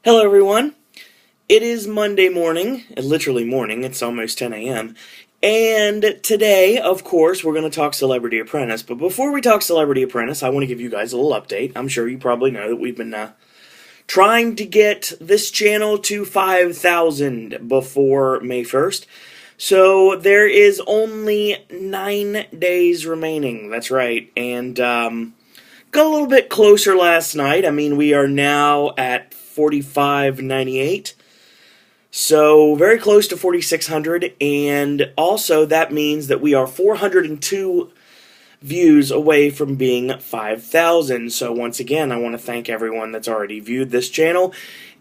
Hello everyone, it is Monday morning, literally morning, it's almost 10 a.m. And today, of course, we're going to talk Celebrity Apprentice, but before we talk Celebrity Apprentice, I want to give you guys a little update. I'm sure you probably know that we've been trying to get this channel to 5,000 before May 1st. So there is only 9 days remaining, that's right, and got a little bit closer last night. I mean, we are now at 4,598, so very close to 4,600, and also that means that we are 402 views away from being 5,000. So once again, I want to thank everyone that's already viewed this channel,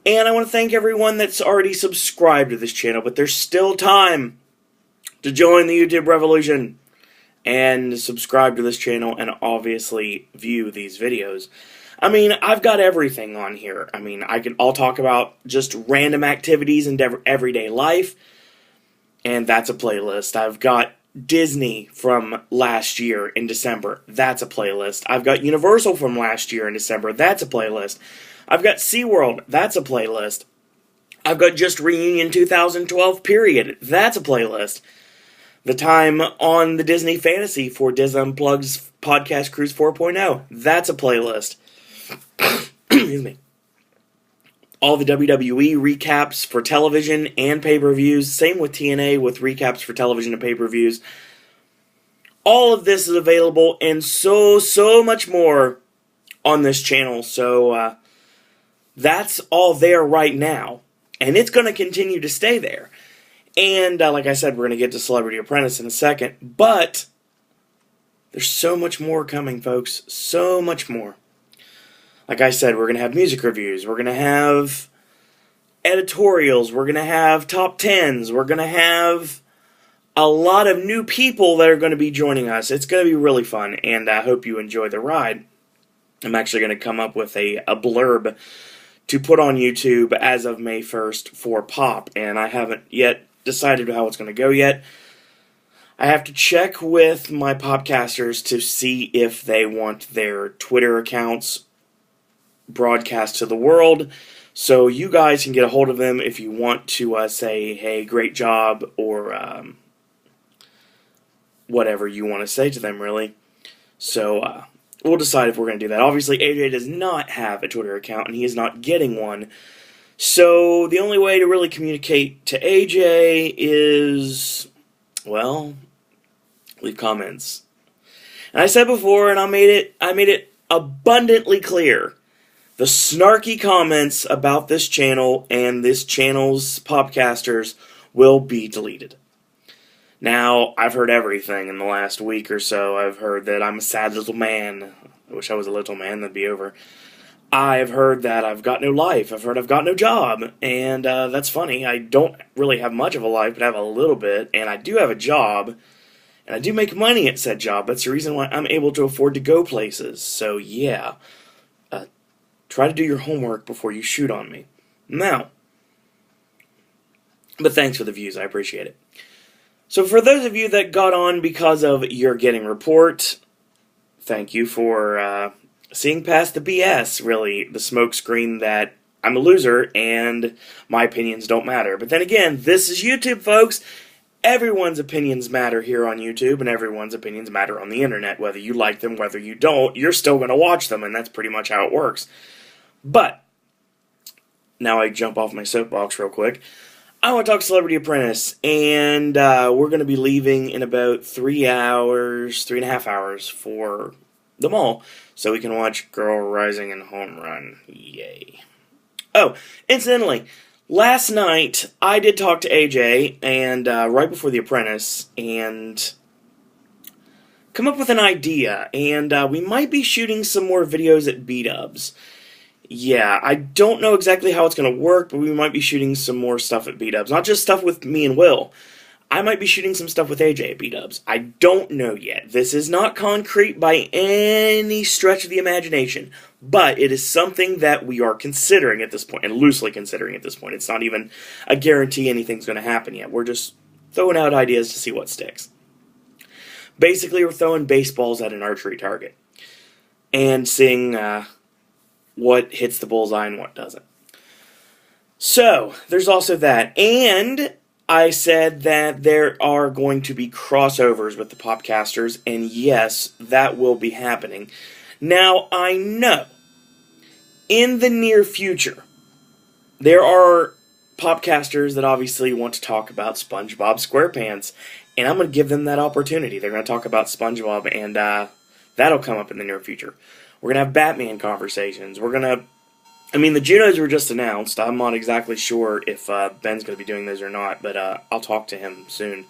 and I want to thank everyone that's already subscribed to this channel, but there's still time to join the YouTube revolution and subscribe to this channel and obviously view these videos. I mean, I've got everything on here. I mean, I'll talk about just random activities in everyday life, and that's a playlist. I've got Disney from last year in December. That's a playlist. I've got Universal from last year in December. That's a playlist. I've got SeaWorld. That's a playlist. I've got just Reunion 2012, period. That's a playlist. The time on the Disney Fantasy for Disney Unplugged's Podcast Cruise 4.0. That's a playlist. Excuse me. All the WWE recaps for television and pay-per-views. Same with TNA with recaps for television and pay-per-views. All of this is available and so much more on this channel. So that's all there right now. And it's going to continue to stay there. And like I said, we're going to get to Celebrity Apprentice in a second. But there's so much more coming, folks. So much more. Like I said, we're going to have music reviews, we're going to have editorials, we're going to have top 10s, we're going to have a lot of new people that are going to be joining us. It's going to be really fun, and I hope you enjoy the ride. I'm actually going to come up with a blurb to put on YouTube as of May 1st for Pop, and I haven't yet decided how it's going to go yet. I have to check with my Popcasters to see if they want their Twitter accounts broadcast to the world, so you guys can get a hold of them if you want to say, hey, great job, or whatever you want to say to them, really. So we'll decide if we're going to do that. Obviously, AJ does not have a Twitter account, and he is not getting one, so the only way to really communicate to AJ is, well, leave comments. And I said before, and I made it abundantly clear, the snarky comments about this channel and this channel's Popcasters will be deleted. Now, I've heard everything in the last week or so. I've heard that I'm a sad little man. I wish I was a little man, that'd be over. I've heard that I've got no life. I've heard I've got no job. And that's funny. I don't really have much of a life, but I have a little bit. And I do have a job. And I do make money at said job. That's the reason why I'm able to afford to go places. So, yeah. Try to do your homework before you shoot on me. Now, but thanks for the views, I appreciate it. So for those of you that got on because of Your Getting Report, thank you for seeing past the BS, really, the smokescreen that I'm a loser and my opinions don't matter. But then again, this is YouTube, folks. Everyone's opinions matter here on YouTube, and everyone's opinions matter on the internet. Whether you like them, whether you don't, you're still going to watch them, and that's pretty much how it works. But, now I jump off my soapbox real quick. I want to talk Celebrity Apprentice, and we're going to be leaving in about 3.5 hours for the mall, so we can watch Girl Rising and Home Run. Yay. Oh, incidentally, last night I did talk to AJ, and right before The Apprentice, and come up with an idea, and we might be shooting some more videos at B-Dubs. Yeah, I don't know exactly how it's going to work, but we might be shooting some more stuff at B-Dubs. Not just stuff with me and Will. I might be shooting some stuff with AJ at B-Dubs. I don't know yet. This is not concrete by any stretch of the imagination, but it is something that we are considering at this point, and loosely considering at this point. It's not even a guarantee anything's going to happen yet. We're just throwing out ideas to see what sticks. Basically, we're throwing baseballs at an archery target and seeing what hits the bullseye and what doesn't. So, there's also that. And I said that there are going to be crossovers with the Popcasters, and yes, that will be happening. Now, I know in the near future, there are Popcasters that obviously want to talk about SpongeBob SquarePants, and I'm going to give them that opportunity. They're going to talk about SpongeBob, and that'll come up in the near future. We're going to have Batman conversations. The Junos were just announced. I'm not exactly sure if Ben's going to be doing those or not, but I'll talk to him soon.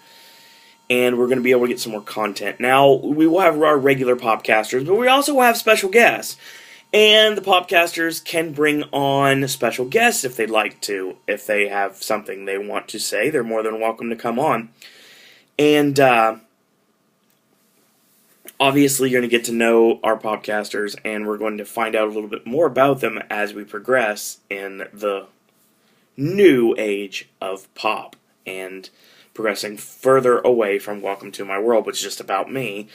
And we're going to be able to get some more content. Now, we will have our regular Popcasters, but we also have special guests. And the Popcasters can bring on special guests if they'd like to. If they have something they want to say, they're more than welcome to come on. And obviously, you're going to get to know our Popcasters, and we're going to find out a little bit more about them as we progress in the new age of pop, and progressing further away from Welcome to My World, which is just about me,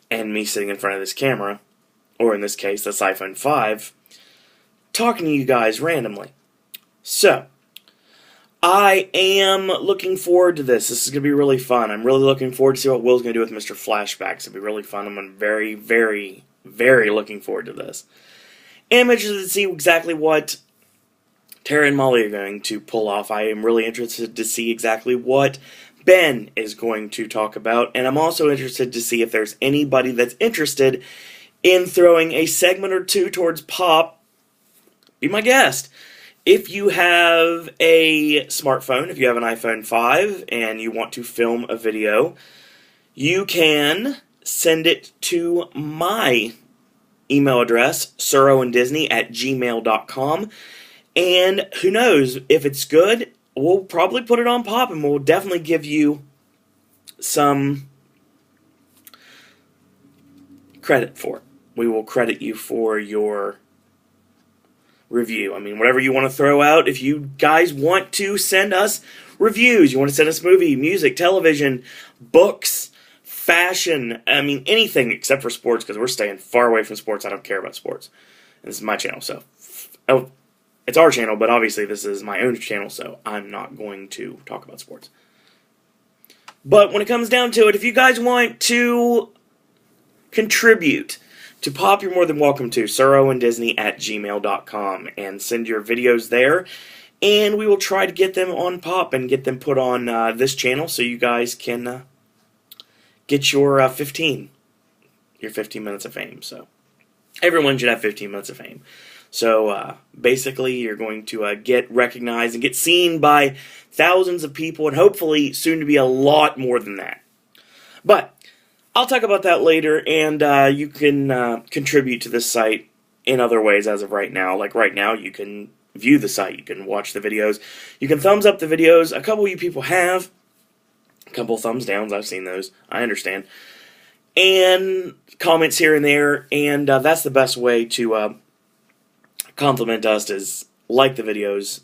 and me sitting in front of this camera, or in this case, this iPhone 5, talking to you guys randomly. So, I am looking forward to this. This is going to be really fun. I'm really looking forward to see what Will's going to do with Mr. Flashbacks. It'll be really fun. I'm very, very, very looking forward to this. And I'm interested to see exactly what Tara and Molly are going to pull off. I am really interested to see exactly what Ben is going to talk about. And I'm also interested to see if there's anybody that's interested in throwing a segment or two towards pop. Be my guest. If you have a smartphone, if you have an iPhone 5 and you want to film a video, you can send it to my email address, suroanddisney@gmail.com. And who knows, if it's good, we'll probably put it on pop, and we'll definitely give you some credit for it. We will credit you for your review. Whatever you want to throw out. If you guys want to send us reviews, you want to send us movie, music, television, books, fashion, anything except for sports, because we're staying far away from sports. I don't care about sports. And this is my channel, so it's our channel, but obviously this is my own channel, so I'm not going to talk about sports. But when it comes down to it, if you guys want to contribute to pop, you're more than welcome to. suroanddisney@gmail.com, and send your videos there, and we will try to get them on pop and get them put on this channel so you guys can get your 15 minutes of fame. So everyone should have 15 minutes of fame. So basically, you're going to get recognized and get seen by thousands of people, and hopefully soon to be a lot more than that. But I'll talk about that later, and you can contribute to this site in other ways as of right now. Like right now, you can view the site, you can watch the videos, you can thumbs up the videos. A couple of you people have. A couple thumbs downs, I've seen those. I understand. And comments here and there, and that's the best way to compliment us, is like the videos,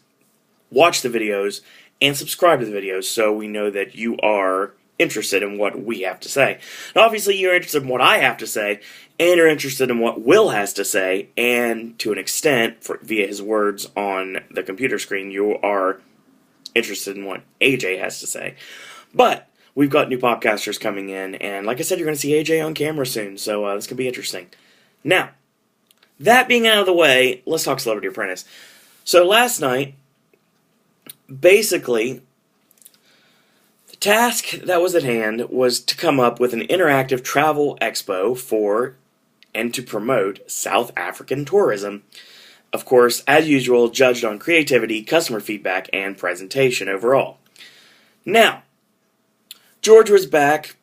watch the videos, and subscribe to the videos so we know that you are interested in what we have to say. Now, obviously, you're interested in what I have to say, and you're interested in what Will has to say, and to an extent, via his words on the computer screen, you are interested in what AJ has to say. But we've got new Popcasters coming in, and like I said, you're going to see AJ on camera soon, so this could be interesting. Now, that being out of the way, let's talk Celebrity Apprentice. So last night, basically, the task that was at hand was to come up with an interactive travel expo for and to promote South African tourism. Of course, as usual, judged on creativity, customer feedback, and presentation overall. Now, George was back,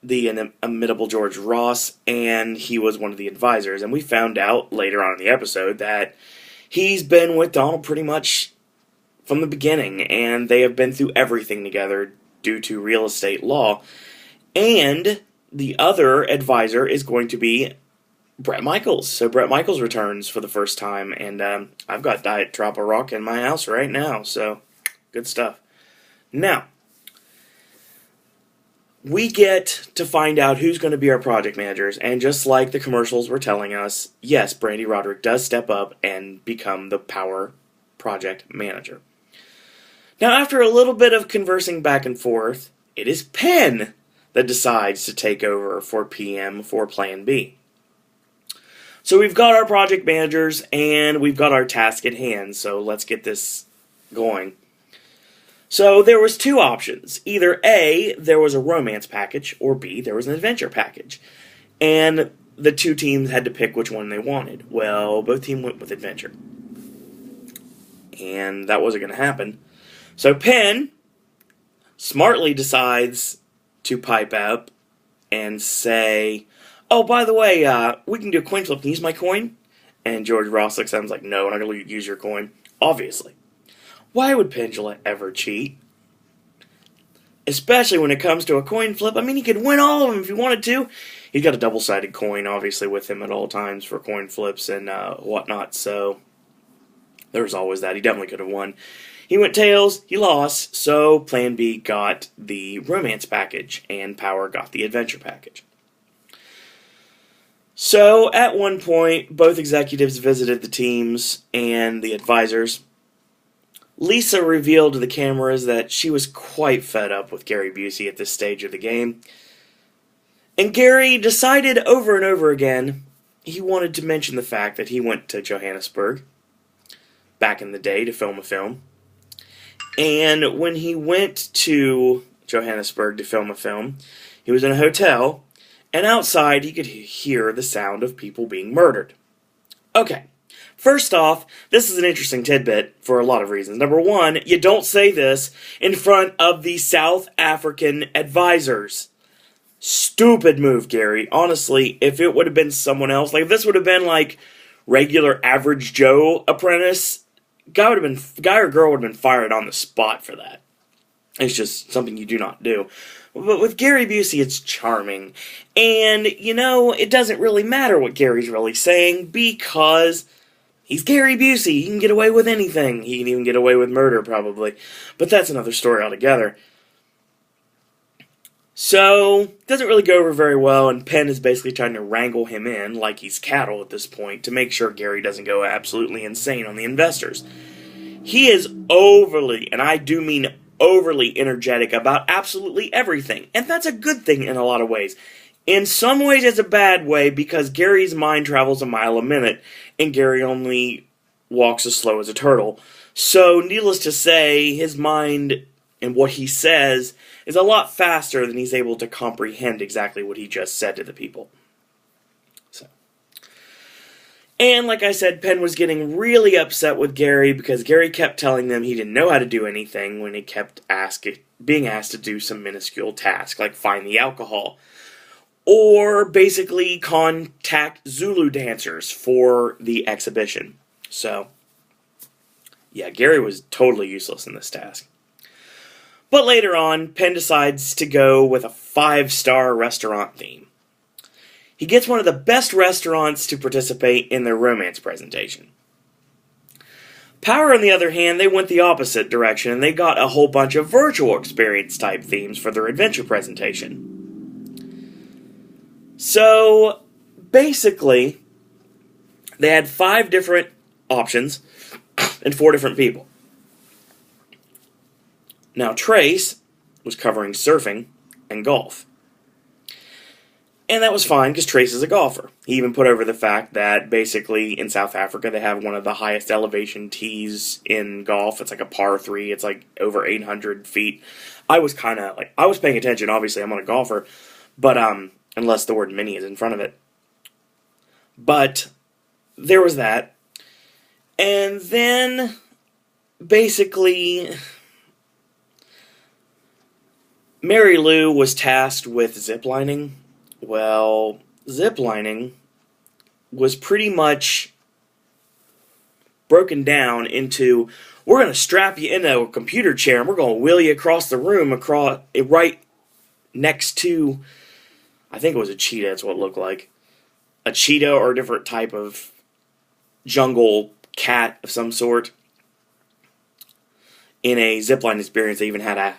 the inimitable George Ross, and he was one of the advisors. And we found out later on in the episode that he's been with Donald pretty much from the beginning, and they have been through everything together due to real estate law. And the other advisor is going to be Bret Michaels. So Bret Michaels returns for the first time, and I've got Diet Tropical Rock in my house right now, so good stuff. Now, we get to find out who's going to be our project managers, and just like the commercials were telling us, yes, Brandy Roderick does step up and become the power project manager. Now, after a little bit of conversing back and forth, it is Penn that decides to take over for PM for Plan B. So we've got our project managers, and we've got our task at hand, so let's get this going. So there was two options. Either A, there was a romance package, or B, there was an adventure package. And the two teams had to pick which one they wanted. Well, both teams went with adventure. And that wasn't going to happen. So Penn smartly decides to pipe up and say, oh, by the way, we can do a coin flip. Can you use my coin? And George Ross looks at him and is like, no, I'm not going to use your coin. Obviously. Why would Pendula ever cheat? Especially when it comes to a coin flip. I mean, he could win all of them if he wanted to. He's got a double-sided coin, obviously, with him at all times for coin flips and whatnot, so there's always that. He definitely could have won. He went tails, he lost, so Plan B got the romance package, and Power got the adventure package. So, at one point, both executives visited the teams and the advisors. Lisa revealed to the cameras that she was quite fed up with Gary Busey at this stage of the game. And Gary decided over and over again he wanted to mention the fact that he went to Johannesburg back in the day to film a film. And when he went to Johannesburg to film a film, he was in a hotel, and outside he could hear the sound of people being murdered. Okay, first off, this is an interesting tidbit for a lot of reasons. Number one, you don't say this in front of the South African advisors. Stupid move, Gary. Honestly, if it would have been someone else, like if this would have been like regular average Joe Apprentice, guy or girl would have been fired on the spot for that. It's just something you do not do. But with Gary Busey, it's charming. And, you know, it doesn't really matter what Gary's really saying because he's Gary Busey. He can get away with anything. He can even get away with murder, probably. But that's another story altogether. So, it doesn't really go over very well, and Penn is basically trying to wrangle him in, like he's cattle at this point, to make sure Gary doesn't go absolutely insane on the investors. He is overly, and I do mean overly energetic about absolutely everything, and that's a good thing in a lot of ways. In some ways, it's a bad way, because Gary's mind travels a mile a minute, and Gary only walks as slow as a turtle. So, needless to say, his mind and what he says is a lot faster than he's able to comprehend exactly what he just said to the people. So, and like I said, Penn was getting really upset with Gary because Gary kept telling them he didn't know how to do anything when he kept being asked to do some minuscule task, like find the alcohol, or basically contact Zulu dancers for the exhibition. So, yeah, Gary was totally useless in this task. But later on, Penn decides to go with a 5-star restaurant theme. He gets one of the best restaurants to participate in their romance presentation. Power, on the other hand, they went the opposite direction, and they got a whole bunch of virtual experience type themes for their adventure presentation. So, basically, they had 5 different options and 4 different people. Now, Trace was covering surfing and golf. And that was fine, because Trace is a golfer. He even put over the fact that, basically, in South Africa, they have one of the highest elevation tees in golf. It's like a par 3. It's like over 800 feet. I was paying attention. Obviously, I'm not a golfer. But, unless the word mini is in front of it. But, there was that. And then, basically, Mary Lou was tasked with ziplining. Well, ziplining was pretty much broken down into, we're going to strap you into a computer chair and we're going to wheel you across the room, right next to, I think it was a cheetah, that's what it looked like. A cheetah or a different type of jungle cat of some sort. In a zipline experience, they even had a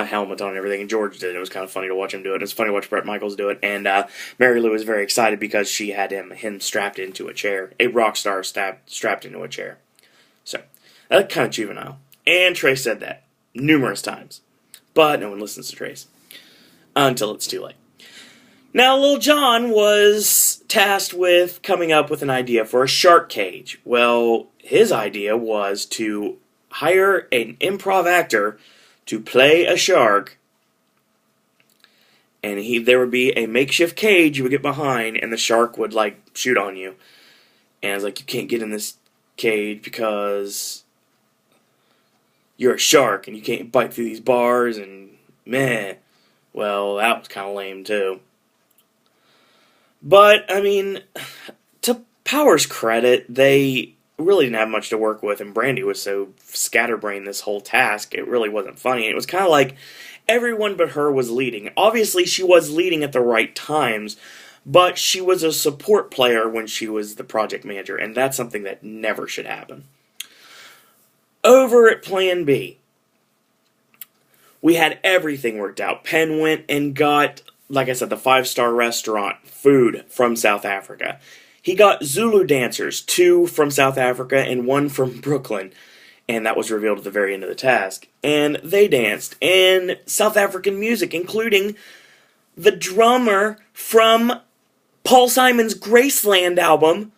helmet on and everything, and George did it. It was kind of funny to watch him do it. It was funny to watch Bret Michaels do it, and Mary Lou was very excited because she had him strapped into a chair. A rock star strapped into a chair. So, that's kind of juvenile. And Trace said that numerous times. But no one listens to Trace. Until it's too late. Now, Lil Jon was tasked with coming up with an idea for a shark cage. Well, his idea was to hire an improv actor to play a shark, and there would be a makeshift cage you would get behind, and the shark would, like, shoot on you. And it's like, you can't get in this cage because you're a shark, and you can't bite through these bars, and meh. Well, that was kind of lame, too. But, I mean, to Power's credit, they really didn't have much to work with, and Brandy was so scatterbrained this whole task, it really wasn't funny. It was kind of like everyone but her was leading. Obviously, she was leading at the right times, but she was a support player when she was the project manager, and that's something that never should happen. Over at Plan B, we had everything worked out. Penn went and got, like I said, the 5-star restaurant food from South Africa. He got Zulu dancers, 2 from South Africa and 1 from Brooklyn. And that was revealed at the very end of the task. And they danced. And South African music, including the drummer from Paul Simon's Graceland album.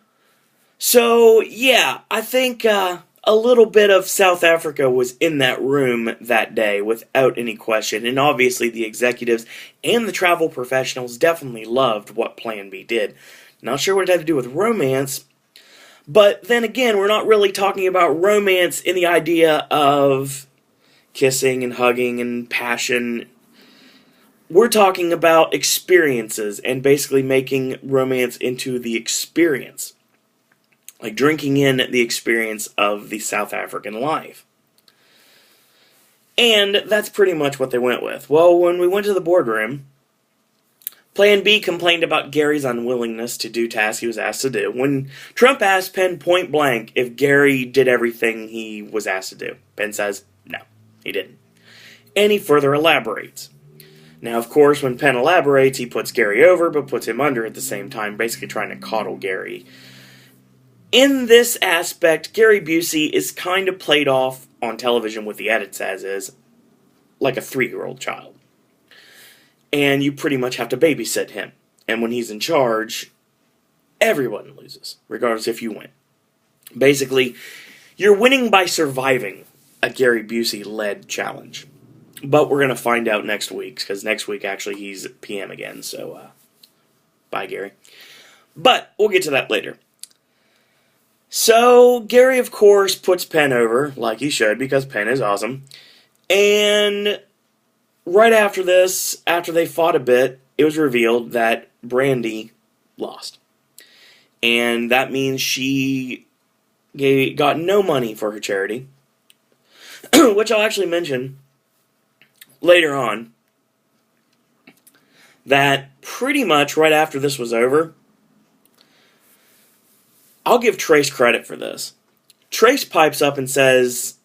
So, yeah, I think a little bit of South Africa was in that room that day without any question. And obviously the executives and the travel professionals definitely loved what Plan B did. Not sure what it had to do with romance, but then again, we're not really talking about romance in the idea of kissing and hugging and passion. We're talking about experiences and basically making romance into the experience. Like drinking in the experience of the South African life. And that's pretty much what they went with. Well, when we went to the boardroom, Plan B complained about Gary's unwillingness to do tasks he was asked to do. When Trump asked Penn point blank if Gary did everything he was asked to do, Penn says, no, he didn't. And he further elaborates. Now, of course, when Penn elaborates, he puts Gary over, but puts him under at the same time, basically trying to coddle Gary. In this aspect, Gary Busey is kind of played off on television with the edits as is, like a 3-year-old child. And you pretty much have to babysit him. And when he's in charge, everyone loses, regardless if you win. Basically, you're winning by surviving a Gary Busey-led challenge. But we're going to find out next week, because next week, actually, he's PM again, so, bye, Gary. But, we'll get to that later. So, Gary, of course, puts Penn over, like he should, because Penn is awesome. And right after this, after they fought a bit, it was revealed that Brandy lost. And that means she got no money for her charity, which I'll actually mention later on, that pretty much right after this was over, I'll give Trace credit for this. Trace pipes up and says,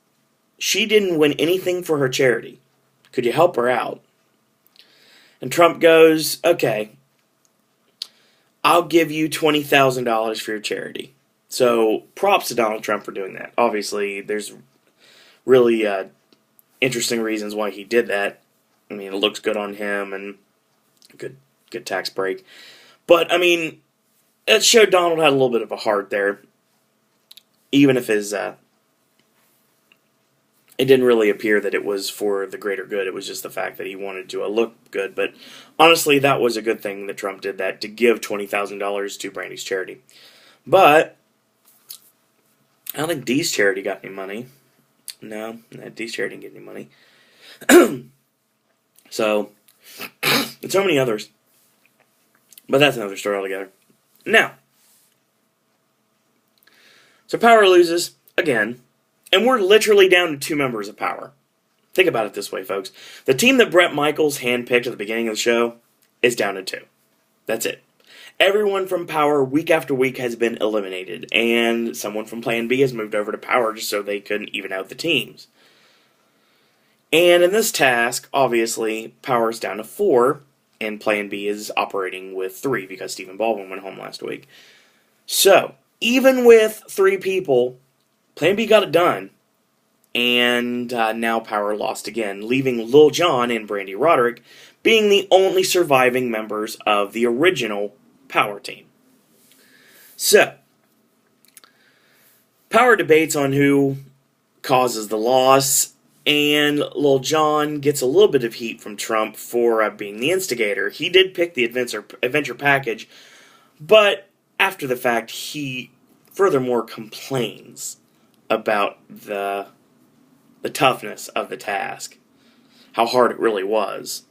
she didn't win anything for her charity. Could you help her out? And Trump goes, okay, I'll give you $20,000 for your charity. So, props to Donald Trump for doing that. Obviously, there's really interesting reasons why he did that. I mean, it looks good on him, and good tax break. But, I mean, it showed Donald had a little bit of a heart there. Even if his, it didn't really appear that it was for the greater good. It was just the fact that he wanted to look good. But honestly, that was a good thing that Trump did that, to give $20,000 to Brandy's charity. But I don't think Dee's charity got any money. No, Dee's charity didn't get any money. So, and so many others. But that's another story altogether. Now, so Power loses again. And we're literally down to 2 members of Power. Think about it this way, folks. The team that Bret Michaels handpicked at the beginning of the show is down to 2. That's it. Everyone from Power, week after week, has been eliminated. And someone from Plan B has moved over to Power just so they couldn't even out the teams. And in this task, obviously, Power's down to 4. And Plan B is operating with 3 because Stephen Baldwin went home last week. So, even with 3 people, Plan B got it done. And now Power lost again, leaving Lil Jon and Brandy Roderick being the only surviving members of the original Power team. So, Power debates on who causes the loss, and Lil Jon gets a little bit of heat from Trump for being the instigator. He did pick the adventure package, but after the fact, he furthermore complains about the toughness of the task, how hard it really was.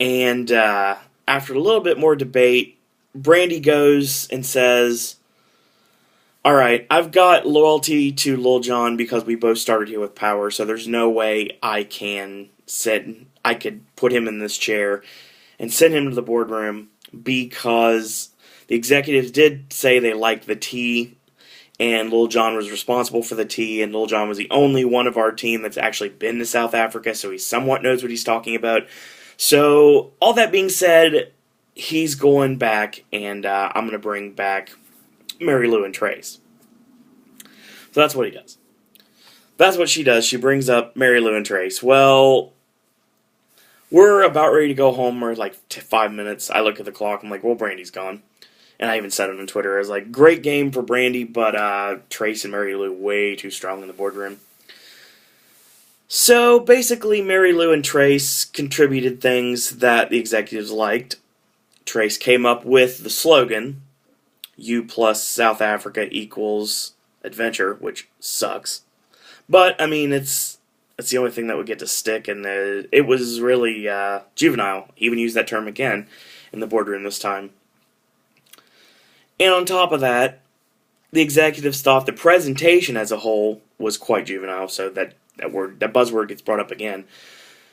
And after a little bit more debate, Brandy goes and says, alright, I've got loyalty to Lil Jon because we both started here with Power, so there's no way I could put him in this chair and send him to the boardroom, because the executives did say they liked the tea, and Lil Jon was responsible for the tea, and Lil Jon was the only one of our team that's actually been to South Africa, so he somewhat knows what he's talking about. So, all that being said, he's going back, and I'm going to bring back Mary Lou and Trace. So that's what he does. That's what she does. She brings up Mary Lou and Trace. Well, we're about ready to go home. We're like 5 minutes. I look at the clock. I'm like, well, Brandy's gone. And I even said it on Twitter. I was like, great game for Brandy, but Trace and Mary Lou way too strong in the boardroom. So, basically, Mary Lou and Trace contributed things that the executives liked. Trace came up with the slogan, U plus South Africa equals adventure, which sucks. But, I mean, it's the only thing that would get to stick, and it was really juvenile. He even used that term again in the boardroom this time. And on top of that, the executives thought the presentation as a whole was quite juvenile, so that buzzword gets brought up again.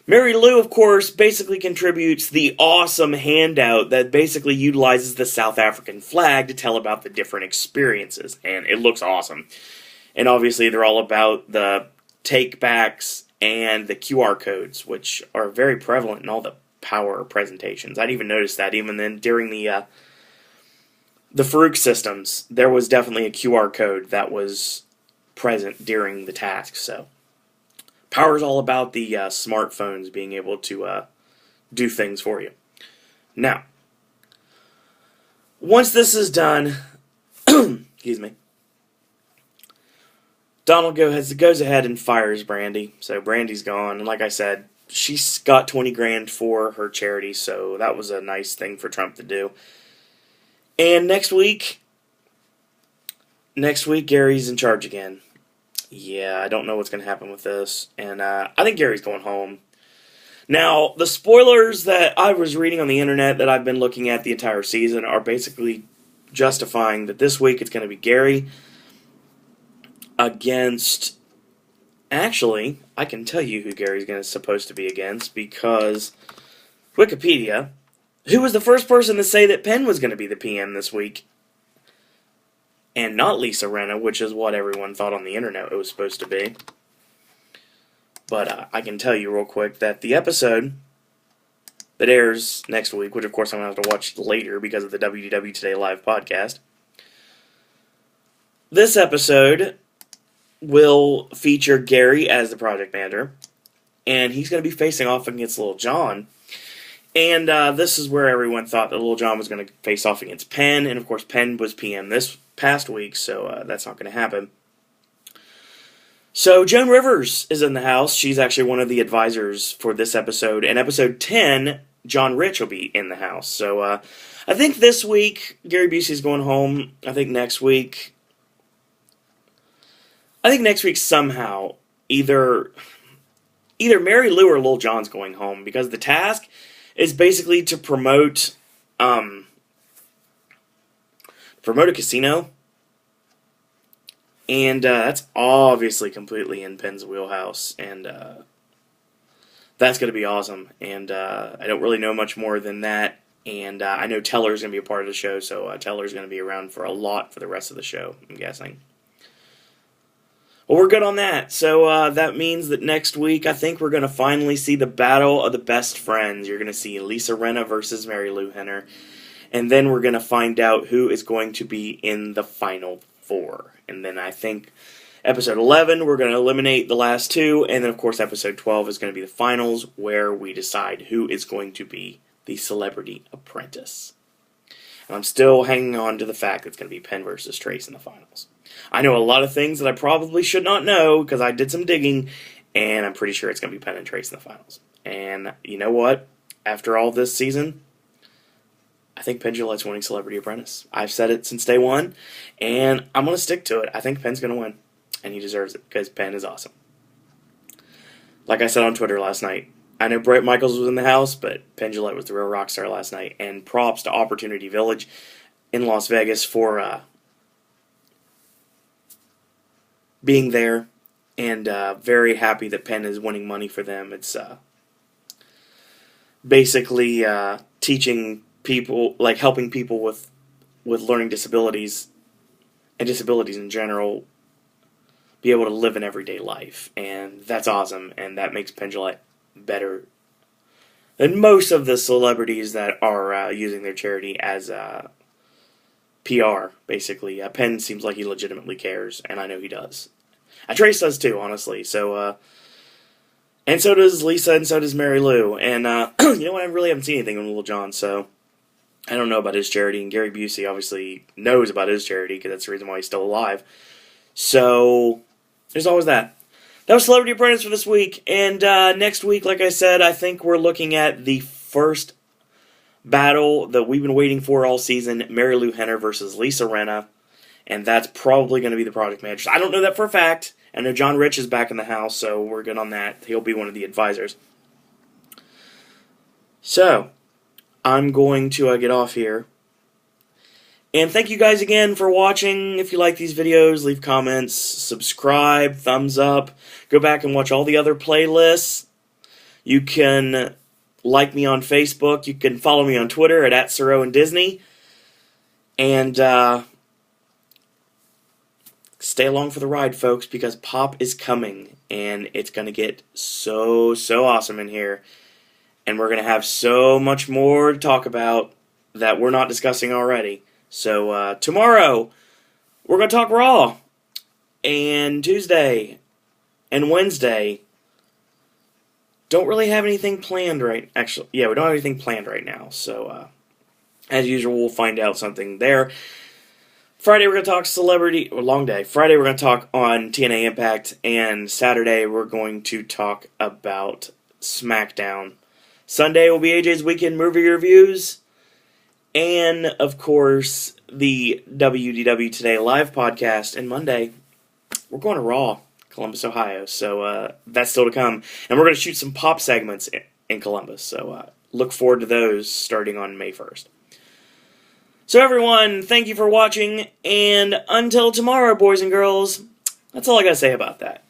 Mary Lou, of course, basically contributes the awesome handout that basically utilizes the South African flag to tell about the different experiences, and it looks awesome. And obviously they're all about the take-backs and the QR codes, which are very prevalent in all the Power presentations. I'd even noticed that even then during the Farouk systems, there was definitely a QR code that was present during the task. So, Power's all about the smartphones being able to do things for you. Now, once this is done, excuse me, Donald goes ahead and fires Brandy. So Brandy's gone, and like I said, she's got $20,000 for her charity. So that was a nice thing for Trump to do. And next week, Gary's in charge again. Yeah, I don't know what's going to happen with this. And I think Gary's going home. Now, the spoilers that I was reading on the internet that I've been looking at the entire season are basically justifying that this week it's going to be Gary against... Actually, I can tell you who Gary's supposed to be against, because Wikipedia... Who was the first person to say that Penn was going to be the PM this week? And not Lisa Rinna, which is what everyone thought on the internet it was supposed to be. But I can tell you real quick that the episode that airs next week, which of course I'm going to have to watch later because of the WDW Today Live podcast, this episode will feature Gary as the project manager, and he's going to be facing off against Lil Jon. And this is where everyone thought that Lil Jon was going to face off against Penn, and of course Penn was PM this past week, so that's not going to happen. So Joan Rivers is in the house. She's actually one of the advisors for this episode. And episode 10, John Rich will be in the house. So I think this week Gary Busey's going home. I think next week somehow either Mary Lou or Lil Jon's going home, because the task is basically to promote a casino, and that's obviously completely in Penn's wheelhouse, and that's going to be awesome. And I don't really know much more than that, and I know Teller's going to be a part of the show, so Teller's going to be around for a lot for the rest of the show, I'm guessing. Well, we're good on that. So that means that next week, I think we're going to finally see the battle of the best friends. You're going to see Lisa Rinna versus Mary Lou Henner. And then we're going to find out who is going to be in the final 4. And then I think episode 11, we're going to eliminate the last 2. And then, of course, episode 12 is going to be the finals, where we decide who is going to be the Celebrity Apprentice. And I'm still hanging on to the fact that it's going to be Penn versus Trace in the finals. I know a lot of things that I probably should not know because I did some digging, and I'm pretty sure it's going to be Penn and Trace in the finals. And you know what? After all this season, I think Penn Jillette's winning Celebrity Apprentice. I've said it since day one, and I'm going to stick to it. I think Penn's going to win, and he deserves it because Penn is awesome. Like I said on Twitter last night, I know Brett Michaels was in the house, but Penn Jillette was the real rock star last night. And props to Opportunity Village in Las Vegas for being there, and very happy that Penn is winning money for them. It's basically teaching people, like helping people with learning disabilities and disabilities in general, be able to live an everyday life. And that's awesome, and that makes Penn Jillette better than most of the celebrities that are using their charity as PR, basically. Penn seems like he legitimately cares, and I know he does. Trace does too, honestly. So, and so does Lisa, and so does Mary Lou. And you know what? I really haven't seen anything on Little John, so I don't know about his charity. And Gary Busey obviously knows about his charity because that's the reason why he's still alive. So there's always that. That was Celebrity Apprentice for this week. And next week, like I said, I think we're looking at the first battle that we've been waiting for all season, Mary Lou Henner versus Lisa Rinna. And that's probably going to be the project manager. I don't know that for a fact. I know John Rich is back in the house, so we're good on that. He'll be one of the advisors. So, I'm going to get off here. And thank you guys again for watching. If you like these videos, leave comments, subscribe, thumbs up. Go back and watch all the other playlists. You can like me on Facebook. You can follow me on Twitter at @SirOwenDisney. And stay along for the ride, folks, because Pop is coming. And it's going to get so awesome in here. And we're going to have so much more to talk about that we're not discussing already. So, tomorrow, we're going to talk Raw. And Tuesday and Wednesday, don't really have anything planned actually, yeah, we don't have anything planned right now. So, as usual, we'll find out something there. Friday, we're going to talk celebrity, long day. Friday, we're going to talk on TNA Impact. And Saturday, we're going to talk about SmackDown. Sunday will be AJ's Weekend Movie Reviews. And, of course, the WDW Today Live podcast. And Monday, we're going to Raw, Columbus, Ohio. So that's still to come. And we're going to shoot some Pop segments in Columbus. So look forward to those starting on May 1st. So everyone, thank you for watching. And until tomorrow, boys and girls, that's all I got to say about that.